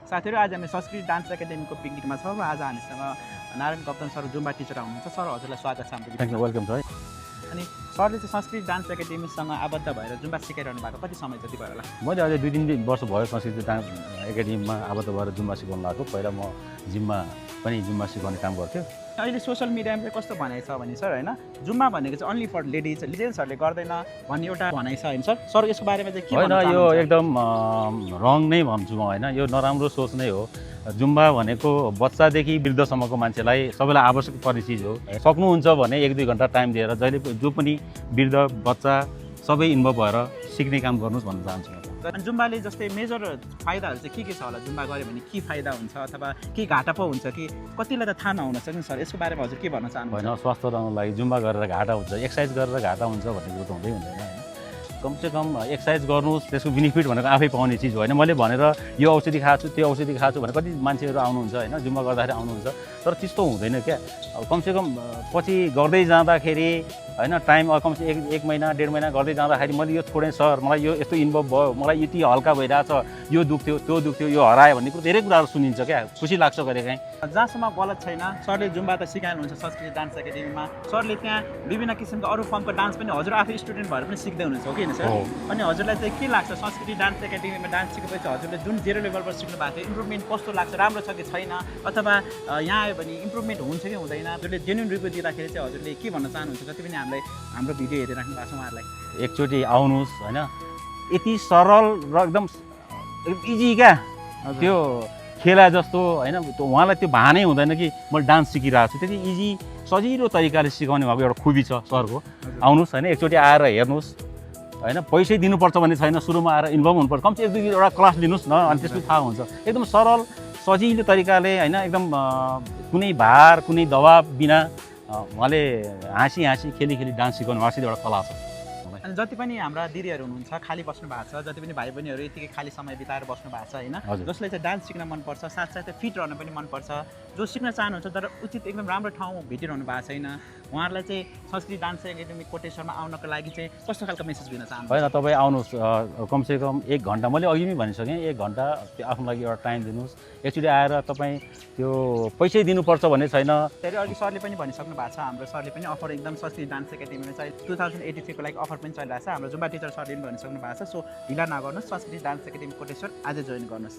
साथीहरू आज हामी संस्कृति डान्स एकाडेमीको पिकनिकमा छौँ र आज हामीसँग Narayan Gautam sir Zumba teacher आउनुहुन्छ। सर हजुरलाई स्वागत छ हाम्रो। थ्याङ्क यू, वेलकम छ है। अनि सरले चाहिँ संस्कृति डान्स एकाडेमीसँग आबद्ध भएर जुम्बा सिकाइरहनु भएको कति समय जति भयो होला? मैले अहिले 2-3 वर्ष भयो संस्कृति डान्स एकाडेमीमा आबद्ध भएर जुम्बा सिकाउनु भएको। पहिला म जिममा पनि जुम्बा सिकाउने काम गर्थेँ। अहिले सोसियल मिडियामा चाहिँ कस्तो भनाइ छ भने सर होइन, जुम्बा भनेको चाहिँ अन्ली फर लेडिज, जेन्ट्सहरूले गर्दैन भन्ने एउटा भनाइ छ होइन सर? सर यसको बारेमा चाहिँ के होइन, भन्न यो चाहनुहुन्छ? एकदम रङ नै भन्छु म होइन। यो नराम्रो सोच नै हो। जुम्बा भनेको बच्चादेखि वृद्धसम्मको मान्छेलाई सबैलाई आवश्यक पर्ने चिज हो। सक्नुहुन्छ भने 1-2 घन्टा टाइम दिएर जहिले जो पनि वृद्ध बच्चा सबै इन्भल्भ भएर सिक्ने काम गर्नुहोस् भन्न चाहन्छु म। अनि जुम्बाले जस्तै मेजर फाइदाहरू चाहिँ के छ होला? जुम्बा गऱ्यो भने के फाइदा हुन्छ अथवा के घाटा पो हुन्छ कि कतिलाई त थाहा नहुन सक्छ सर? यसको बारेमा हजुर के भन्न चाहनुहुन्छ? होइन, स्वास्थ्य रहनुको लागि जुम्बा गरेर घाटा हुन्छ, एक्सर्साइज गरेर घाटा हुन्छ भन्ने कुरो त हुँदै हुँदैन होइन। कमसेकम एक्सर्साइज गर्नुहोस्, त्यसको बेनिफिट भनेको आफै पाउने चिज होइन। मैले भनेर यो औषधि खाएको छु त्यो औषधि खाएको छु भने कति मान्छेहरू आउनुहुन्छ होइन, जुम्बा गर्दाखेरि आउनुहुन्छ, तर त्यस्तो हुँदैन क्या। अब कमसेकम पछि गर्दै जाँदाखेरि होइन, टाइम कमसे 1 महिना 1.5 महिना गर्दै जाँदाखेरि मैले यो छोडेँ सर, मलाई यो यस्तो इन्भल्भ भयो, मलाई यति हल्का भइरहेछ, यो दुख्थ्यो त्यो दुख्थ्यो, यो हरायो भन्ने कुरो धेरै कुराहरू सुनिन्छ क्या, खुसी लाग्छ कहिलेकाहीँ। जहाँसम्म गलत छैन, सरले जुम्बा त सिकाउनुहुन्छ संस्कृति डान्स एकाडेमीमा। सरले त्यहाँ विभिन्न किसिमको अरू फर्मको डान्स पनि हजुर आफै स्टुडेन्ट भएर पनि सिक्दै हुनुहुन्छ हो कि होइन सर? अनि हजुरलाई चाहिँ के लाग्छ संस्कृति डान्स एकाडेमीमा डान्स सिकेपछि हजुरले जुन 0 लेभलबाट सिक्नु भएको थियो इम्प्रुभमेन्ट कस्तो लाग्छ? राम्रो छ कि छैन? अथवा यहाँ आयो भने इम्प्रुभमेन्ट हुन्छ कि हुँदैन? हजुरले जेन्युन रिभ्यू दिँदाखेरि चाहिँ हजुरले के भन्न चाहनुहुन्छ? जति पनि हामीलाई हाम्रो भिडियो हेरिराख्नु भएको छ उहाँहरूलाई एकचोटि आउनुहोस् होइन, यति सरल र एकदम इजी क्या, त्यो खेला जस्तो होइन। उहाँलाई त्यो भानै हुँदैन कि मैले डान्स सिकिरहेको छु। त्यति इजी सजिलो तरिकाले सिकाउने भएको एउटा खुबी छ सरको। आउनुहोस् होइन, एकचोटि आएर हेर्नुहोस् होइन, पैसै दिनुपर्छ भन्ने छैन। सुरुमा आएर इन्भल्भ हुनुपर्छ, कम चाहिँ 1-2 एउटा क्लास लिनुहोस् न, अनि त्यसपछि थाहा हुन्छ। एकदम सरल सजिलो तरिकाले होइन, एकदम कुनै भार कुनै दबाब बिना उहाँले हाँसी खेली डान्स सिकाउनु उहाँसित एउटा कला छ। अनि जति पनि हाम्रा दिदीहरू हुनुहुन्छ खाली बस्नु भएको छ, जति पनि भाइ बहिनीहरू यतिकै खाली समय बिताएर बस्नु भएको छ होइन, जसलाई चाहिँ डान्स सिक्न मनपर्छ, साथसाथै फिट रहन पनि मनपर्छ, जो सिक्न चाहनुहुन्छ तर उचित एकदम राम्रो ठाउँ भेटिरहनु भएको छैन, उहाँहरूलाई चाहिँ संस्कृति डान्स एकाडेमी कोटेश्वरमा आउनको लागि चाहिँ कस्तो खालको मेसेज दिन चाहनुहुन्छ? होइन, तपाईँ आउनुहोस्, कमसेकम 1 घन्टा, मैले अघि नै भनिसकेँ, 1 घन्टा त्यो आफ्नो लागि एउटा टाइम दिनुहोस्। एकचोटि आएर तपाईँ त्यो पैसै दिनुपर्छ भन्ने छैन। फेरि अघि सरले पनि भनिसक्नु भएको छ, हाम्रो सरले पनि अफर एकदम संस्कृति डान्स एकाडेमीमा चाहिँ 2083 को लागि अफर पनि चलिरहेको छ। हाम्रो जुम्बा टिचर सरले पनि भनिसक्नु भएको छ। सो ढिला नगर्नुहोस्, संस्कृति डान्स एकाडेमी कोटेश्वर आजै जोइन गर्नुहोस्।